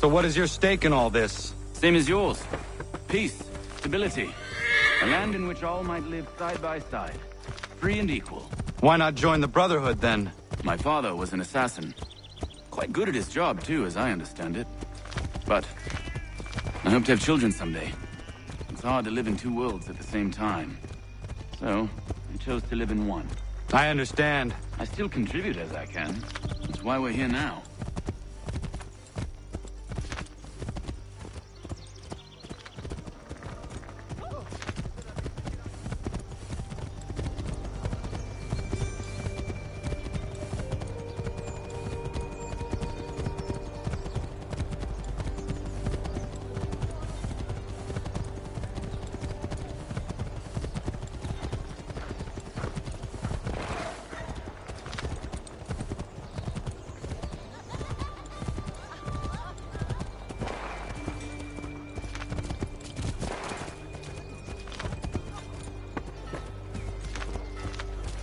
So what is your stake in all this? Same as yours. Peace, stability. A land in which all might live side by side. Free and equal. Why not join the Brotherhood, then? My father was an assassin. Quite good at his job, too, as I understand it. But I hope to have children someday. It's hard to live in two worlds at the same time. So, I chose to live in one. I understand. I still contribute as I can. That's why we're here now.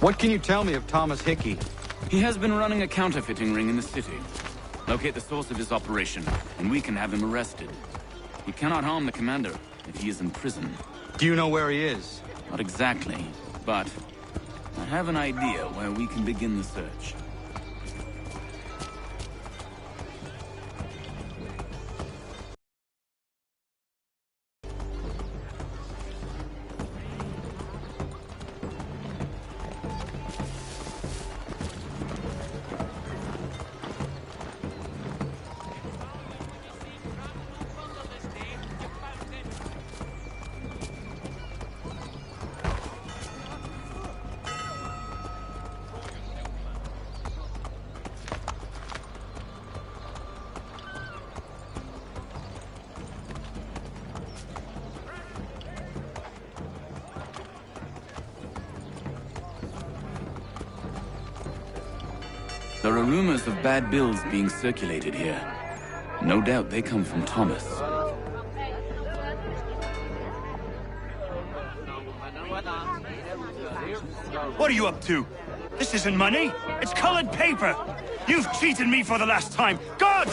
What can you tell me of Thomas Hickey? He has been running a counterfeiting ring in the city. Locate the source of his operation, and we can have him arrested. He cannot harm the commander if he is in prison. Do you know where he is? Not exactly, but I have an idea where we can begin the search. There are rumors of bad bills being circulated here. No doubt they come from Thomas. What are you up to? This isn't money. It's colored paper. You've cheated me for the last time. God!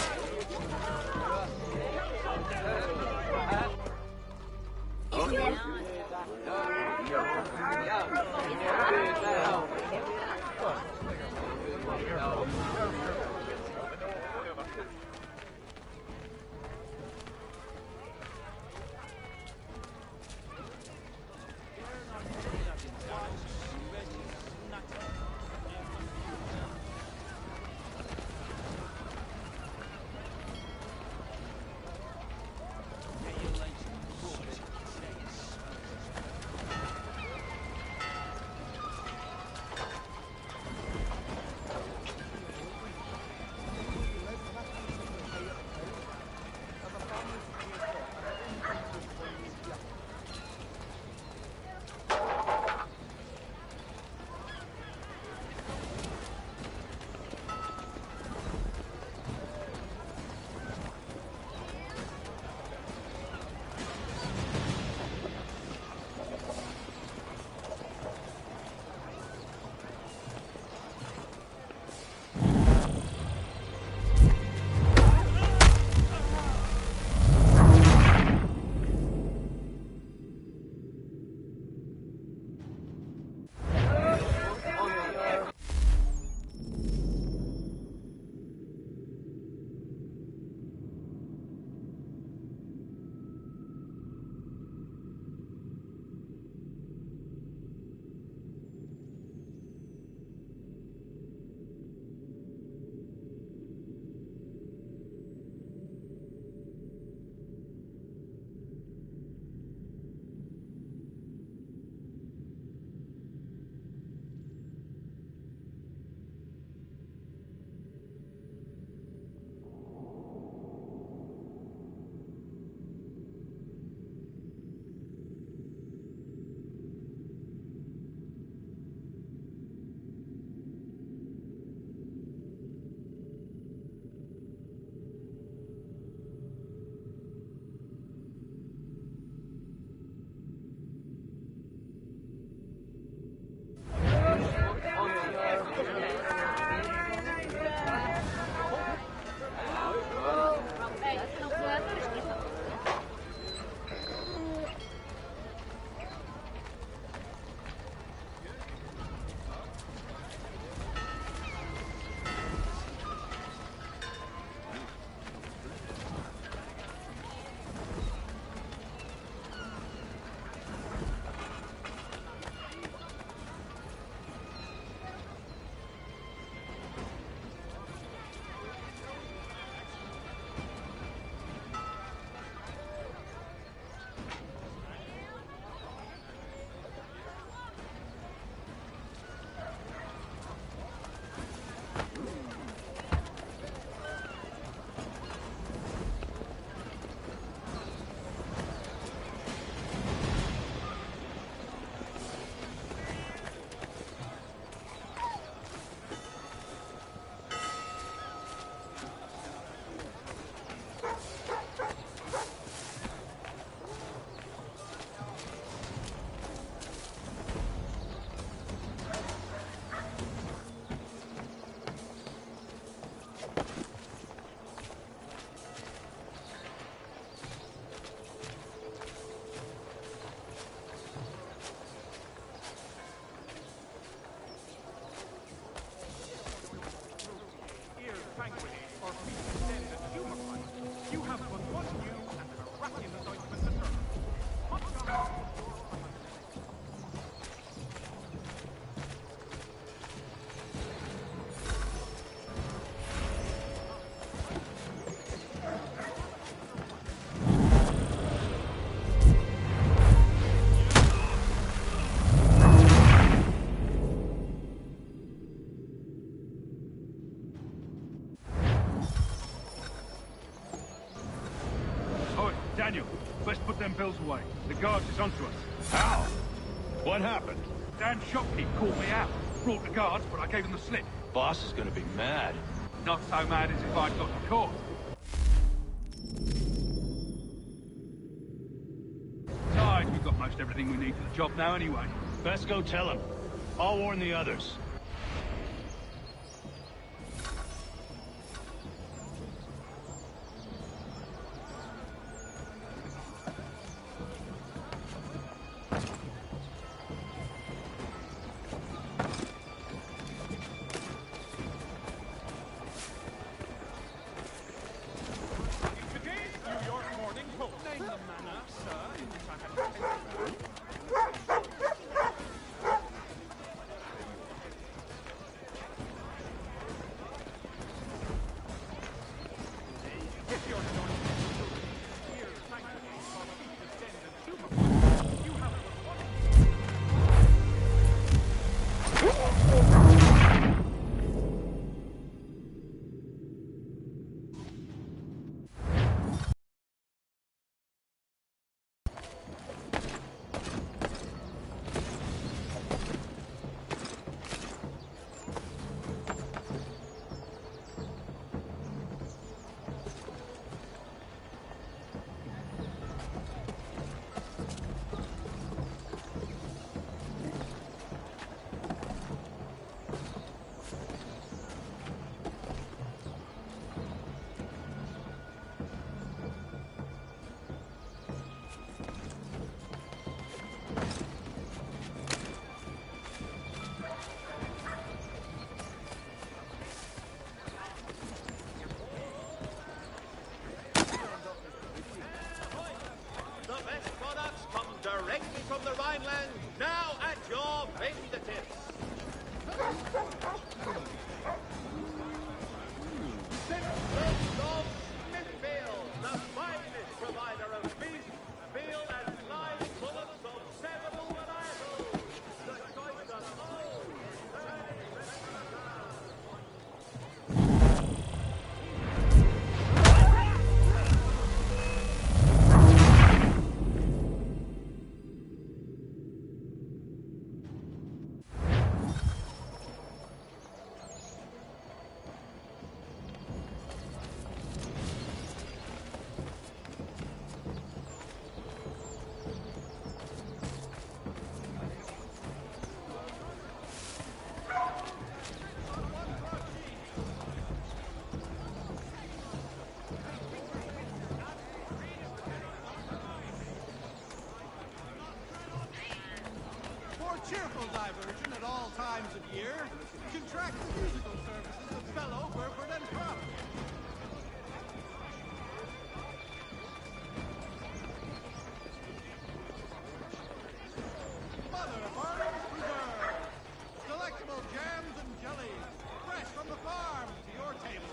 police onto us. How? What happened? Dan Shopkeep called me out. Brought the guards, but I gave him the slip. Boss is gonna be mad. Not so mad as if I'd got caught. Besides, we've got most everything we need for the job now anyway. Best go tell him. I'll warn the others. Directly from the Rhineland, now at your fingertips. Simpsons of Smithfield, the finest provider of beef, veal, and live bullocks of several varietals. The choice of all. Cheerful diversion at all times of year. Contract the musical services of fellow Burford and Crump. Mother of Orange Preserve. Delectable jams and jellies. Fresh from the farm to your table.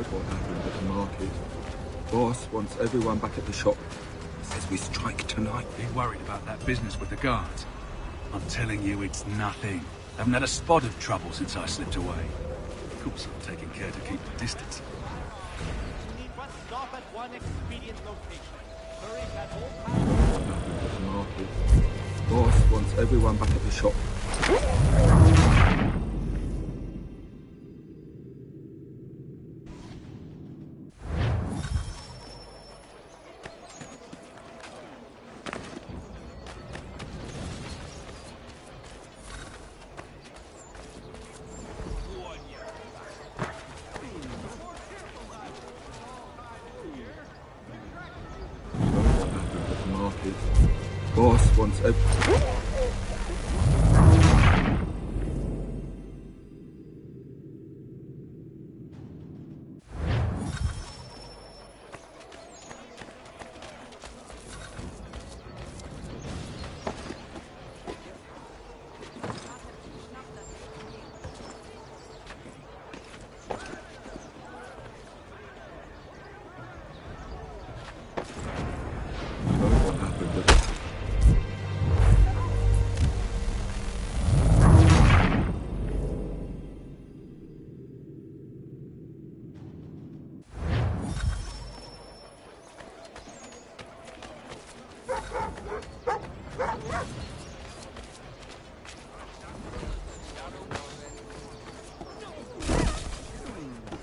heard what happened at the market. Boss wants everyone back at the shop. Says we strike tonight. Be worried about that business with the guards. I'm telling you, it's nothing. Haven't had a spot of trouble since I slipped away. Of course, I'm taking care to keep my distance. You need but stop at one expedient location. Hurry at all What happened at the market? Boss wants everyone back at the shop. Boss wants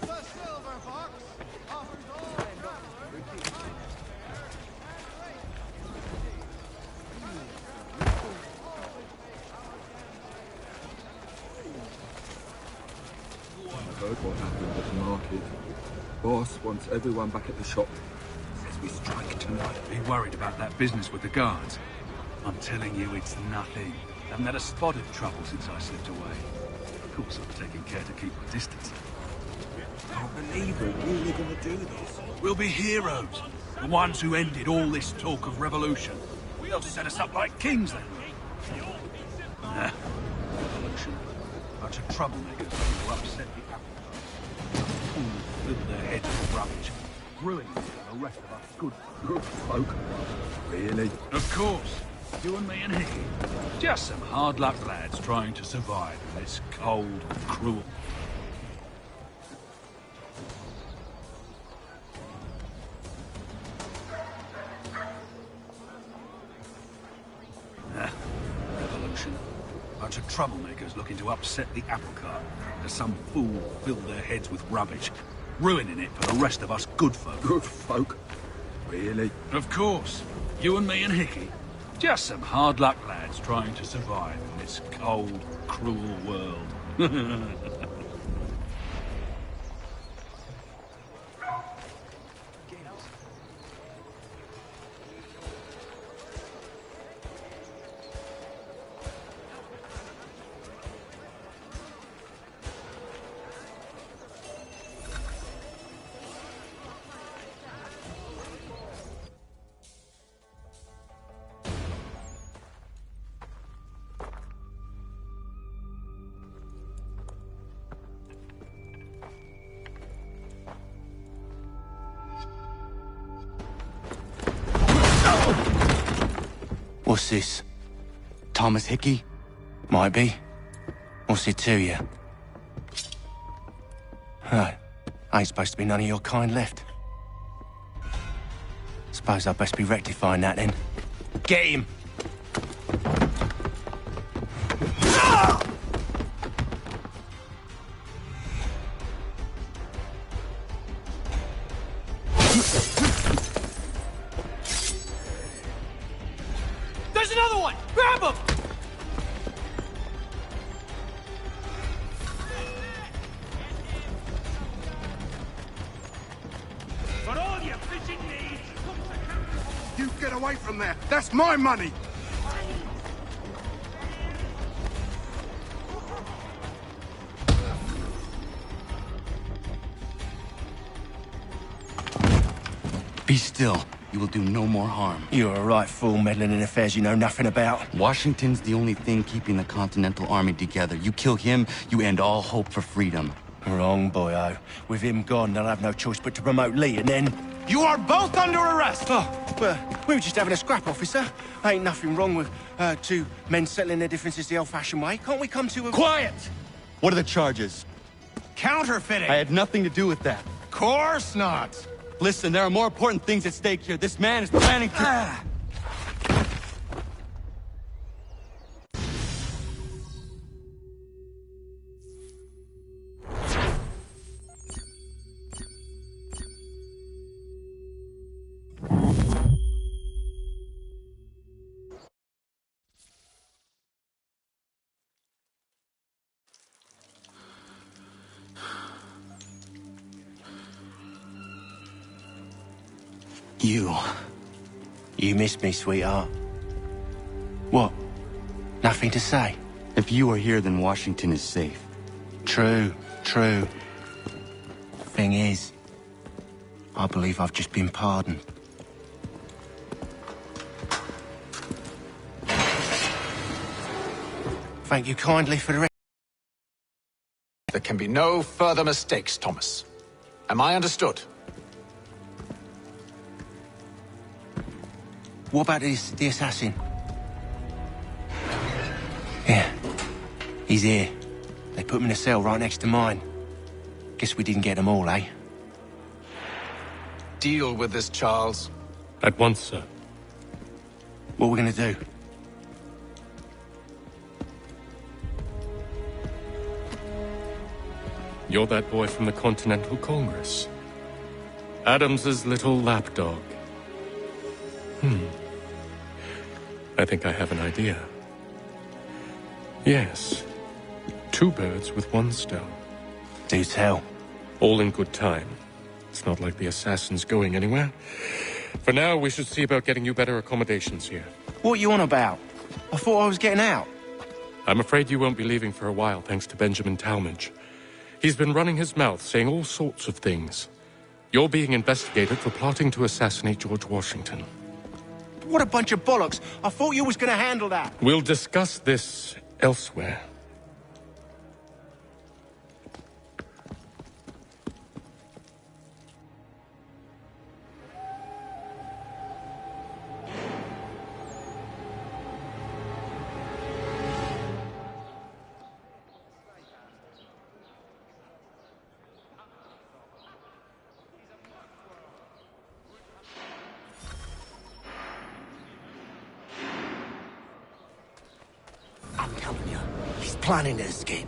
The Silver Fox offers all travelers I heard what happened at the market. Boss wants everyone back at the shop. Says we strike tonight. Be worried about that business with the guards. I'm telling you, it's nothing. Haven't had a spot of trouble since I slipped away. Of course, I'm taking care to keep my distance. Can't believe we're really gonna do this. We'll be heroes. The ones who ended all this talk of revolution. They'll set us up like kings then. Nah. Revolution. Bunch of troublemakers who upset the apple cart. Fools fill their heads with rubbish. Ruining the rest of us good folk. Really? Of course. You and me and Hickey. Just some hard luck lads trying to survive in this cold, cruel... Revolution. Bunch of troublemakers looking to upset the apple cart. As some fool filled their heads with rubbish. Ruining it for the rest of us good folk. Good folk? Really? Of course. You and me and Hickey. Just some hard luck lads trying to survive in this cold, cruel world. What's this? Thomas Hickey? Might be. What's it to you? Right. Ain't supposed to be none of your kind left. Suppose I best be rectifying that then. Get him! There's another one! Grab him! For all your fishing needs, You get away from there! That's my money! Be still. You will do no more harm. You're a right fool meddling in affairs you know nothing about. Washington's the only thing keeping the Continental Army together. You kill him, you end all hope for freedom. Wrong, boyo. With him gone, they'll have no choice but to promote Lee, and then... You are both under arrest! Oh, well, we were just having a scrap, officer. Ain't nothing wrong with two men settling their differences the old-fashioned way. Can't we come to a... Quiet! What are the charges? Counterfeiting! I had nothing to do with that. Course not! Listen, there are more important things at stake here. This man is planning to... You missed me, sweetheart. What? Nothing to say? If you are here, then Washington is safe. True. Thing is, I believe I've just been pardoned. Thank you kindly for the rest. There can be no further mistakes, Thomas. Am I understood? What about the assassin? Yeah. He's here. They put him in a cell right next to mine. Guess we didn't get them all, eh? Deal with this, Charles. At once, sir. What are we gonna do? You're that boy from the Continental Congress. Adams's little lapdog. I think I have an idea. Yes. 2 birds with 1 stone. Do tell. All in good time. It's not like the assassin's going anywhere. For now, we should see about getting you better accommodations here. What are you on about? I thought I was getting out. I'm afraid you won't be leaving for a while, thanks to Benjamin Talmadge. He's been running his mouth, saying all sorts of things. You're being investigated for plotting to assassinate George Washington. What a bunch of bollocks. I thought you was gonna handle that. We'll discuss this elsewhere. I'm telling you, he's planning to escape.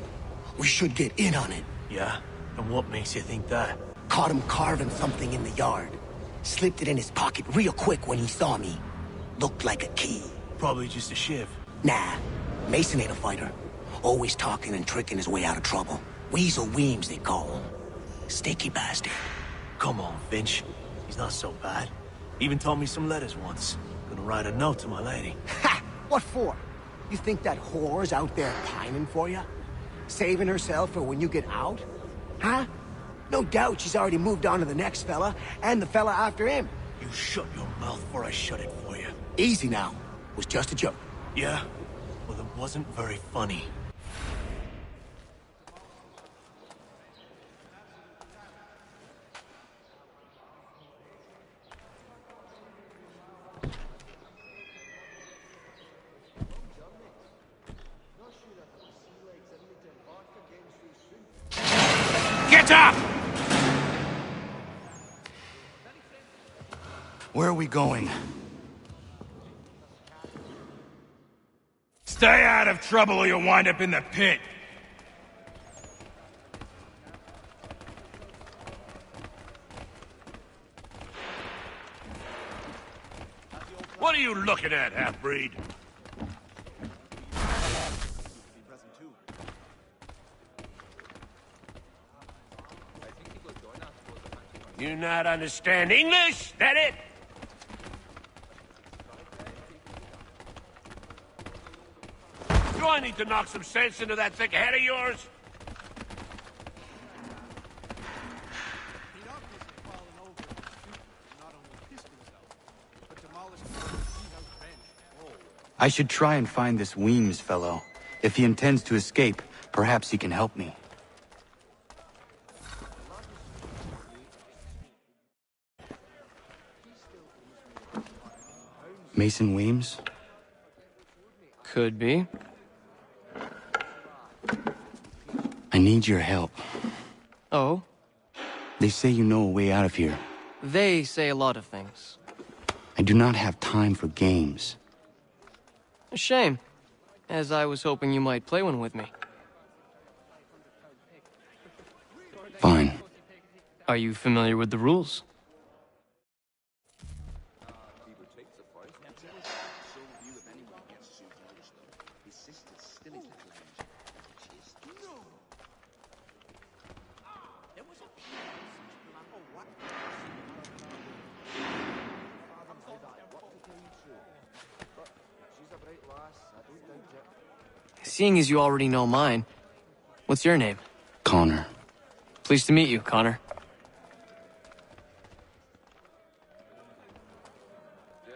We should get in on it. Yeah? And what makes you think that? Caught him carving something in the yard. Slipped it in his pocket real quick when he saw me. Looked like a key. Probably just a shiv. Nah, Mason ain't a fighter. Always talking and tricking his way out of trouble. Weasel Weems, they call him. Sticky bastard. Come on, Finch. He's not so bad. Even told me some letters once. Gonna write a note to my lady. Ha! What for? You think that whore's out there pining for you? Saving herself for when you get out? Huh? No doubt she's already moved on to the next fella, and the fella after him. You shut your mouth before I shut it for you. Easy now. Was just a joke. Yeah? Well, it wasn't very funny. Get up! Where are we going? Stay out of trouble or you'll wind up in the pit. What are you looking at, half-breed? You not understand English? That it? Do I need to knock some sense into that thick head of yours? I should try and find this Weems fellow. If he intends to escape, perhaps he can help me. Mason Weems? Could be. I need your help. Oh? They say you know a way out of here. They say a lot of things. I do not have time for games. A shame, as I was hoping you might play one with me. Fine. Are you familiar with the rules? Seeing as you already know mine, what's your name? Connor. Pleased to meet you, Connor.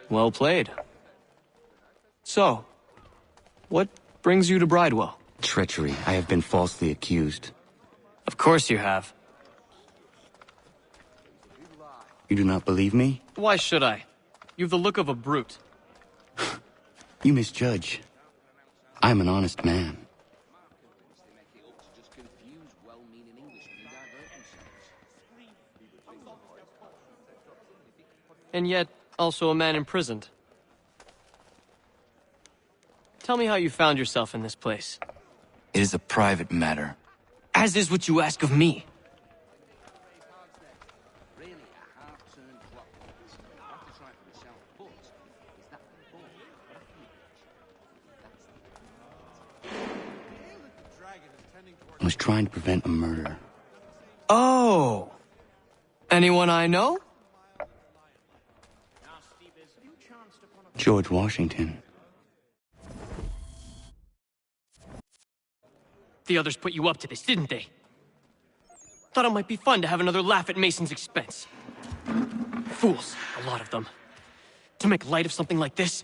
Well played. So, what brings you to Bridewell? Treachery. I have been falsely accused. Of course you have. You do not believe me? Why should I? You've the look of a brute. You misjudge. I'm an honest man. And yet, also a man imprisoned. Tell me how you found yourself in this place. It is a private matter. As is what you ask of me. I was trying to prevent a murder. Oh! Anyone I know? George Washington. The others put you up to this, didn't they? Thought it might be fun to have another laugh at Mason's expense. Fools, a lot of them. To make light of something like this.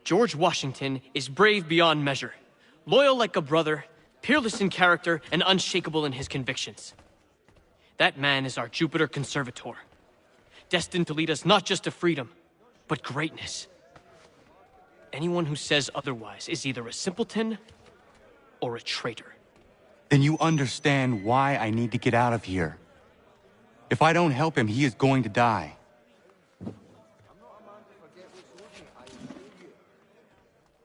George Washington is brave beyond measure, loyal like a brother, peerless in character, and unshakable in his convictions. That man is our Jupiter Conservator, destined to lead us not just to freedom, but greatness. Anyone who says otherwise is either a simpleton or a traitor. Then you understand why I need to get out of here. If I don't help him, he is going to die.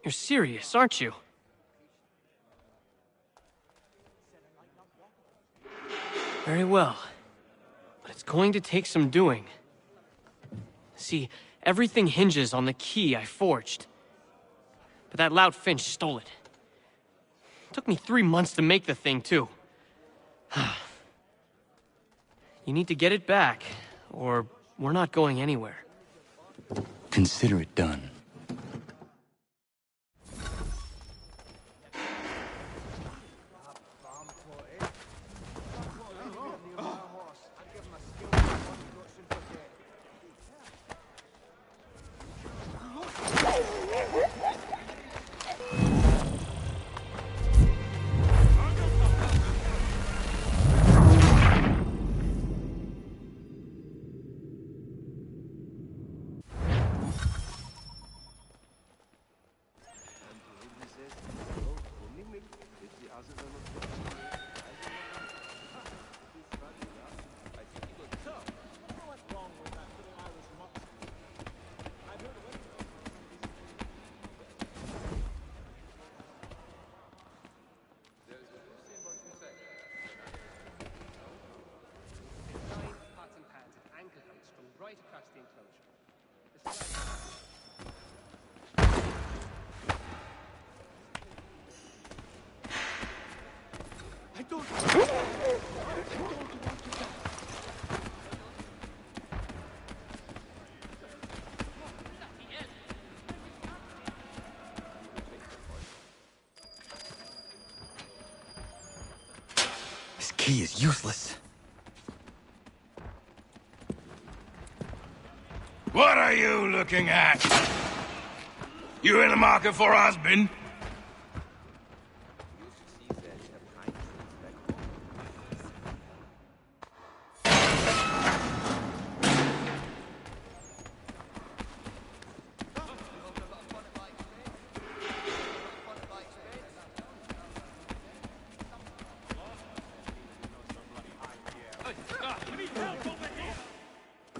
You're serious, aren't you? Very well. But it's going to take some doing. See, everything hinges on the key I forged. But that lout Finch stole it. Took me 3 months to make the thing, too. You need to get it back, or we're not going anywhere. Consider it done. This key is useless. What are you looking at? You in the market for a husband?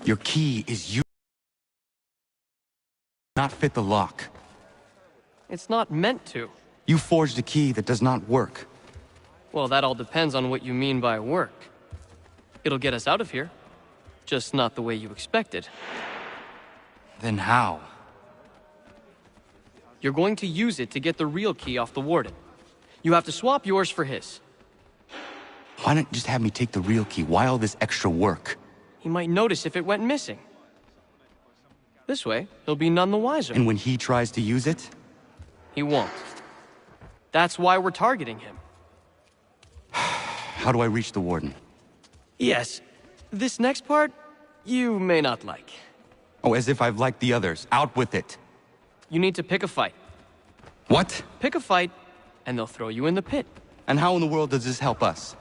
Your key is not fit the lock. It's not meant to. You forged a key that does not work. Well, that all depends on what you mean by work. It'll get us out of here. Just not the way you expected. Then how? You're going to use it to get the real key off the Warden. You have to swap yours for his. Why not just have me take the real key? Why all this extra work? He might notice if it went missing. This way, he'll be none the wiser. And when he tries to use it? He won't. That's why we're targeting him. How do I reach the Warden? Yes. This next part, you may not like. Oh, as if I've liked the others. Out with it. You need to pick a fight. What? Pick a fight, and they'll throw you in the pit. And how in the world does this help us?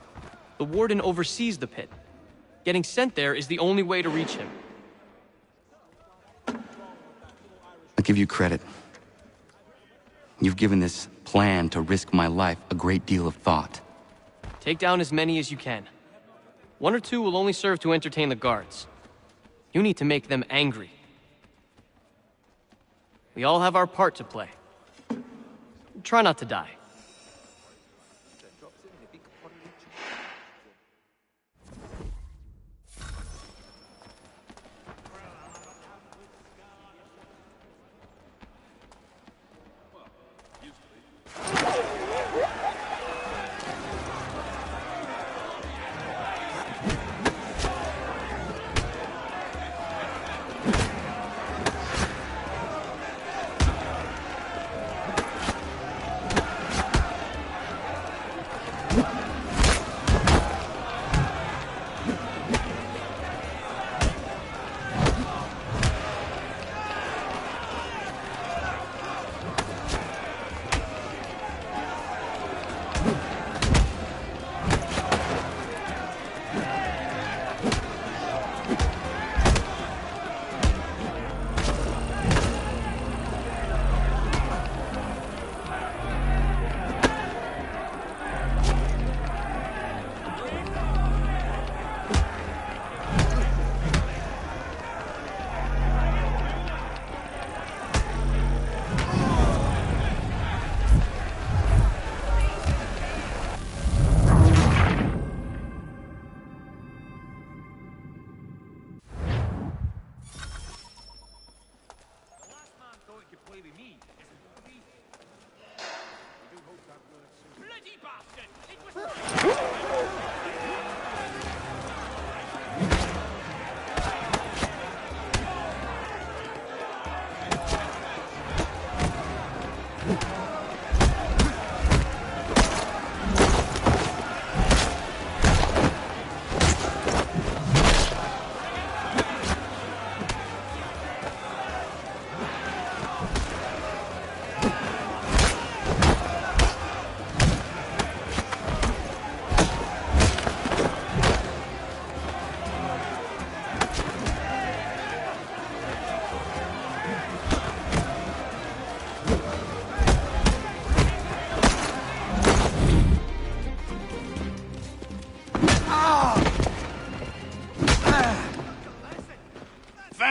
The Warden oversees the pit. Getting sent there is the only way to reach him. I'll give you credit. You've given this plan to risk my life a great deal of thought. Take down as many as you can. 1 or 2 will only serve to entertain the guards. You need to make them angry. We all have our part to play. Try not to die.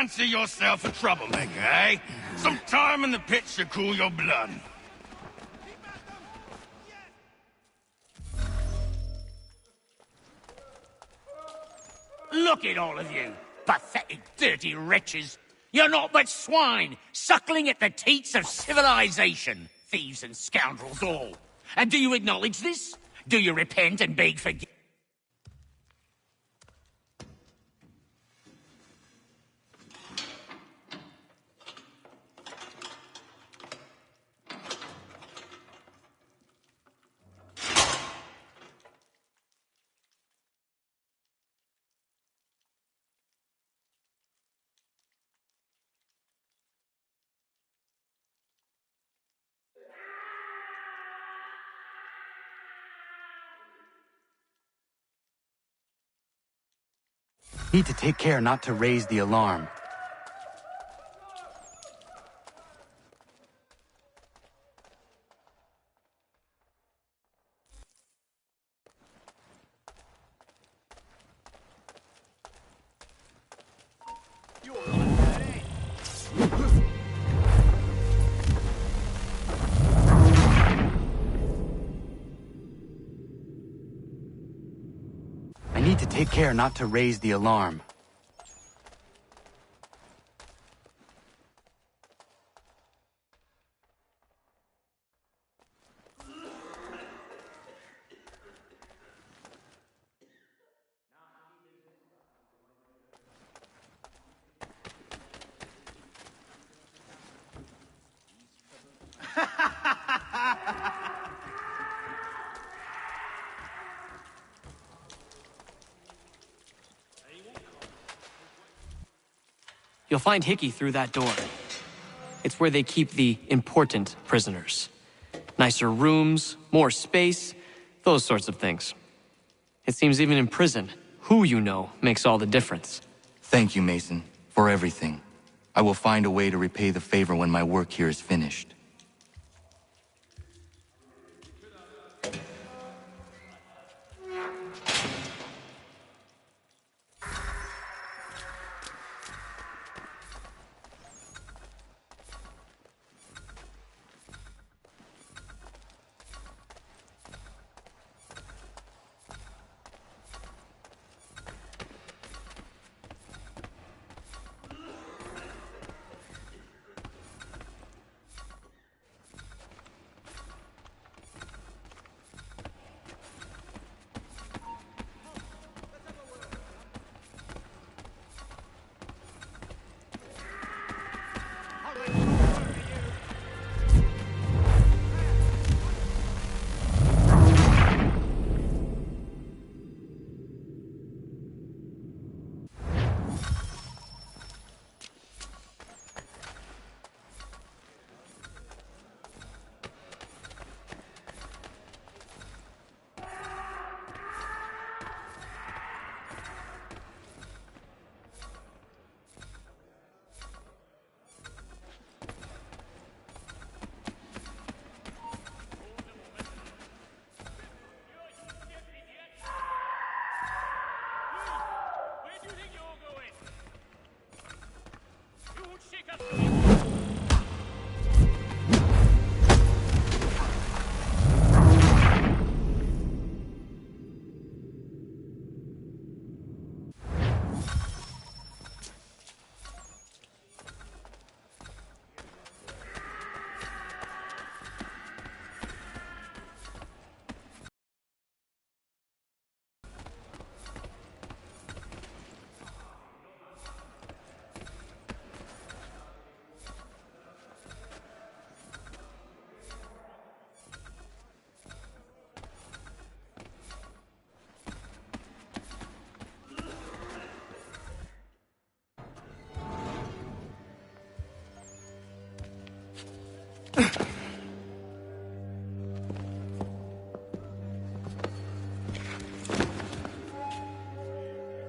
Fancy yourself a troublemaker, eh? Some time in the pit should cool your blood. Look at all of you, pathetic, dirty wretches. You're not but swine, suckling at the teats of civilization. Thieves and scoundrels all. And do you acknowledge this? Do you repent and beg forgiveness? Need to take care not to raise the alarm. take care not to raise the alarm. You'll find Hickey through that door. It's where they keep the important prisoners. Nicer rooms, more space, those sorts of things. It seems even in prison, who you know makes all the difference. Thank you, Mason, for everything. I will find a way to repay the favor when my work here is finished.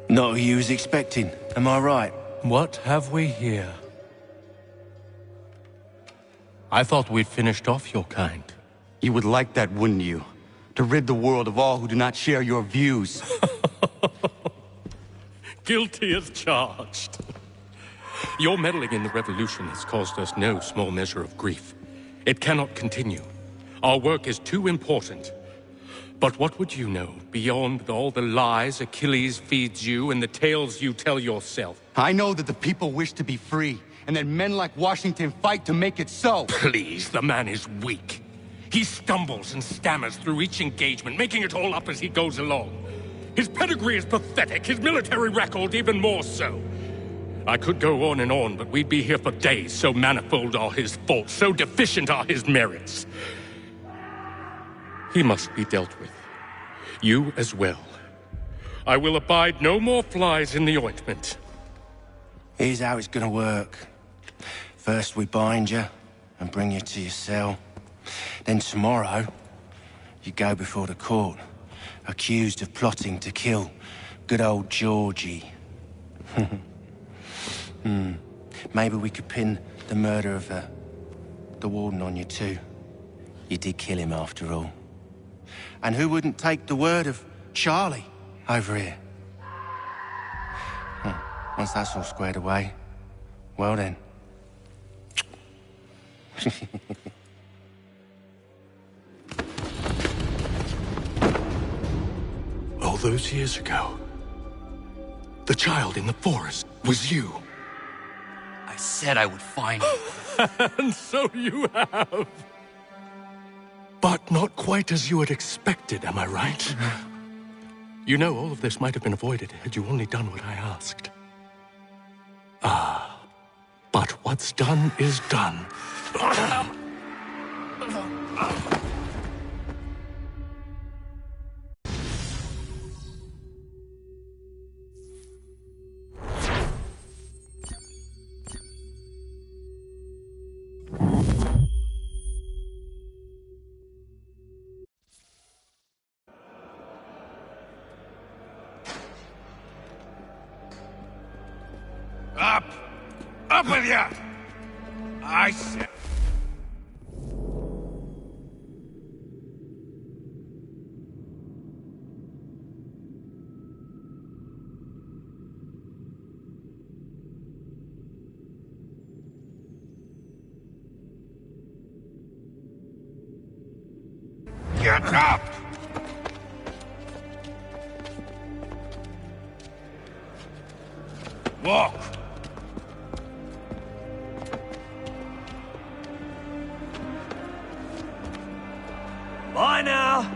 Not who you was expecting, am I right? What have we here? I thought we'd finished off your kind. You would like that, wouldn't you? To rid the world of all who do not share your views. Guilty as charged. Your meddling in the revolution has caused us no small measure of grief. It cannot continue. Our work is too important. But what would you know beyond all the lies Achilles feeds you and the tales you tell yourself? I know that the people wish to be free, and that men like Washington fight to make it so. Please, the man is weak. He stumbles and stammers through each engagement, making it all up as he goes along. His pedigree is pathetic, his military record even more so. I could go on and on, but we'd be here for days, so manifold are his faults, so deficient are his merits. He must be dealt with. You as well. I will abide no more flies in the ointment. Here's how it's gonna work. First we bind you and bring you to your cell. Then tomorrow, you go before the court, accused of plotting to kill good old Georgie. Maybe we could pin the murder of the warden on you too. You did kill him after all. And who wouldn't take the word of Charlie over here? Once that's all squared away, well then. All those years ago, The child in the forest was you. I said I would find you. And so you have. But not quite as you had expected, am I right? You know, all of this might have been avoided had you only done what I asked. Ah, but what's done is done. Up! Up with ya! I said... Get up! Walk! Bye now.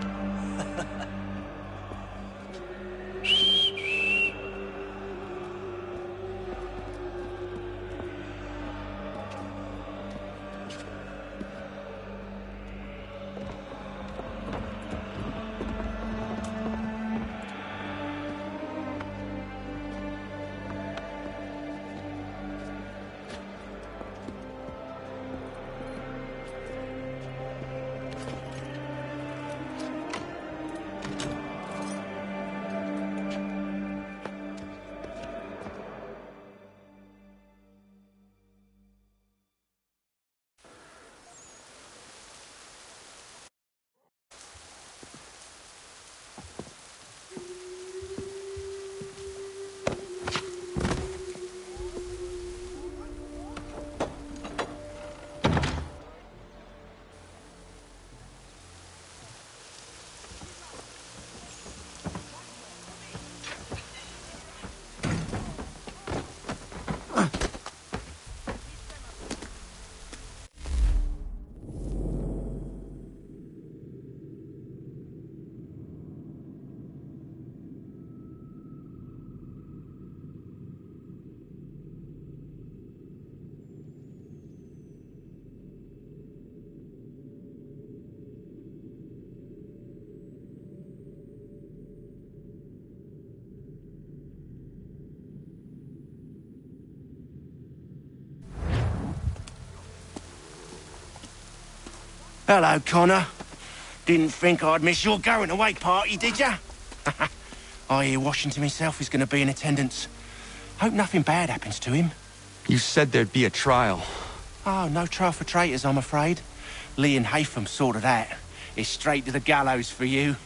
Hello, Connor. Didn't think I'd miss your going away party, did ya? I hear Washington himself is going to be in attendance. Hope nothing bad happens to him. You said there'd be a trial. Oh, no trial for traitors, I'm afraid. Lee and Haytham sorted that. It's straight to the gallows for you.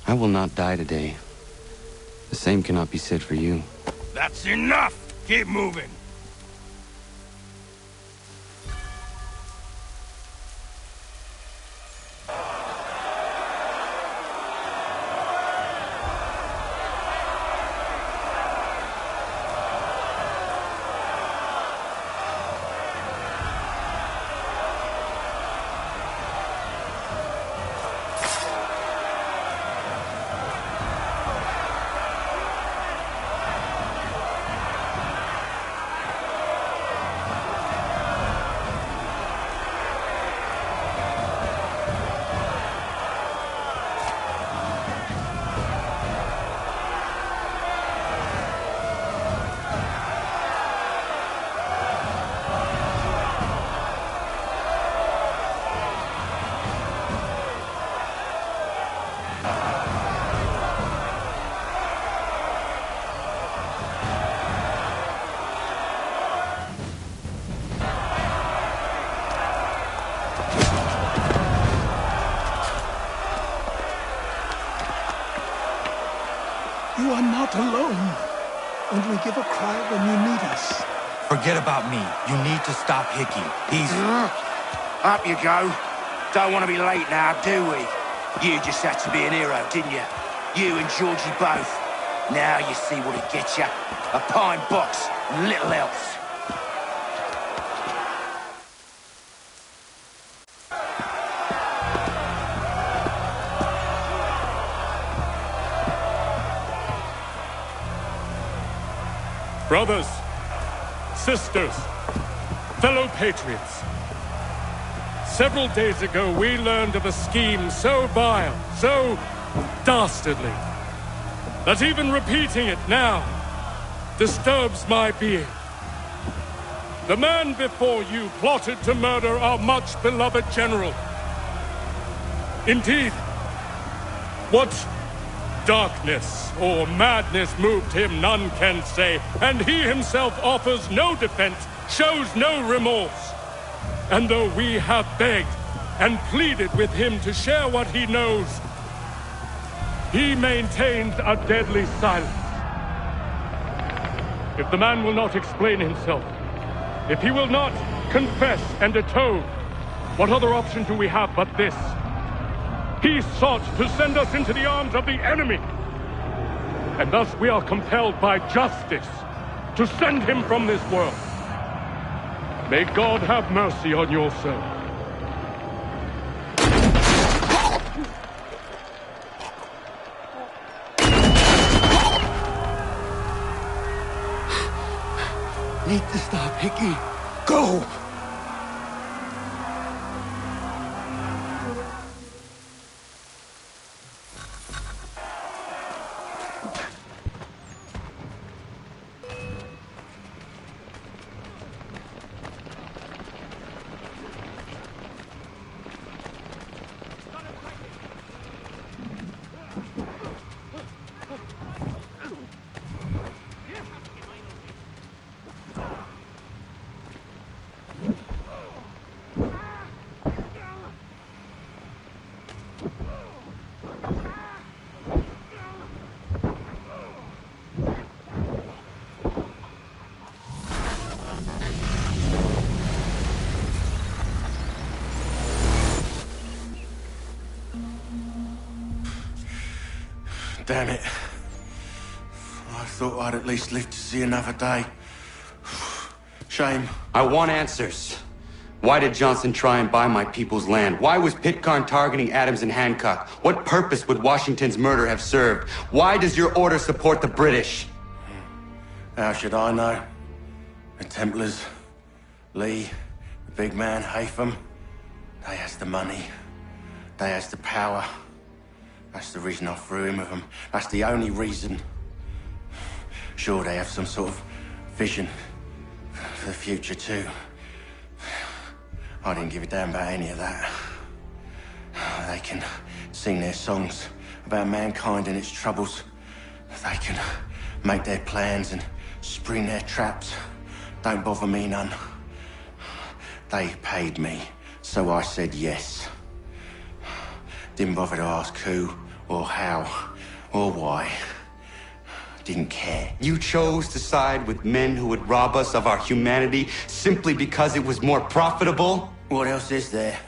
I will not die today. The same cannot be said for you. That's enough! Keep moving! You are not alone. Only give a cry when you need us. Forget about me. You need to stop Hickey. He's... Up you go. Don't want to be late now, do we? You just had to be an hero, didn't you? You and Georgie both. Now you see what it gets you. A pine box, little else. Brothers, sisters, fellow patriots. Several days ago, we learned of a scheme so vile, so dastardly, that even repeating it now disturbs my being. The man before you plotted to murder our much-beloved general. Indeed, what darkness or madness moved him, none can say, and he himself offers no defense, shows no remorse. And though we have begged and pleaded with him to share what he knows, he maintains a deadly silence. If the man will not explain himself, if he will not confess and atone, what other option do we have but this? He sought to send us into the arms of the enemy. And thus we are compelled by justice to send him from this world. May God have mercy on your soul. Need to stop, Hickey. Go! Damn it. I thought I'd at least live to see another day. Shame. I want answers. Why did Johnson try and buy my people's land? Why was Pitcairn targeting Adams and Hancock? What purpose would Washington's murder have served? Why does your order support the British? How should I know? The Templars, Lee, the big man, Haytham, they has the money. They has the power. That's the reason I threw in with them. That's the only reason. Sure, they have some sort of vision for the future, too. I didn't give a damn about any of that. They can sing their songs about mankind and its troubles. They can make their plans and spring their traps. Don't bother me none. They paid me, so I said yes. Didn't bother to ask who, or how, or why. Didn't care. You chose to side with men who would rob us of our humanity simply because it was more profitable? What else is there?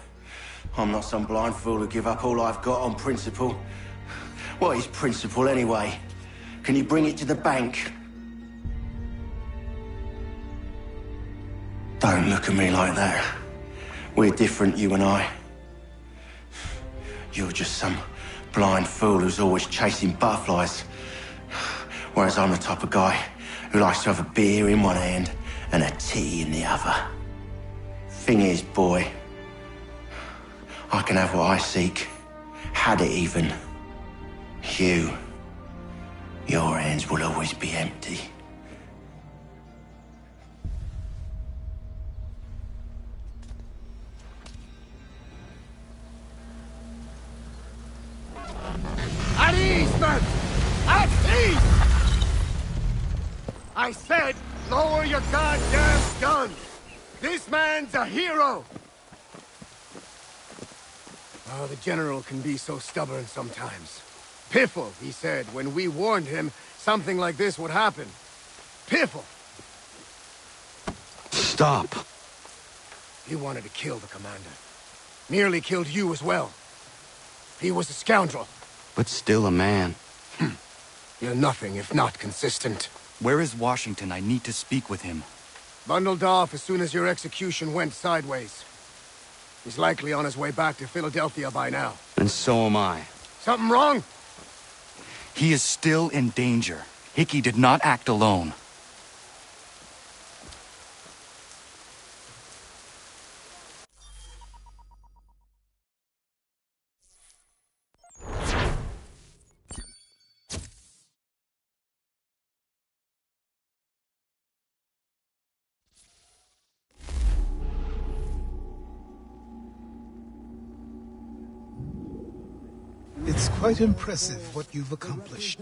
I'm not some blind fool who give up all I've got on principle. What is principle anyway? Can you bring it to the bank? Don't look at me like that. We're different, you and I. You're just some blind fool who's always chasing butterflies. Whereas I'm the type of guy who likes to have a beer in one hand and a tea in the other. Thing is, boy, I can have what I seek. Had it even. Your hands will always be empty. At ease, men! At ease! I said, lower your goddamn gun! This man's a hero! Oh, the General can be so stubborn sometimes. Piffle, he said, when we warned him something like this would happen. Piffle! Stop. He wanted to kill the commander. Nearly killed you as well. He was a scoundrel. But still a man. You're nothing if not consistent. Where is Washington? I need to speak with him. Bundled off as soon as your execution went sideways. He's likely on his way back to Philadelphia by now. And so am I. Something wrong? He is still in danger. Hickey did not act alone. It's quite impressive what you've accomplished.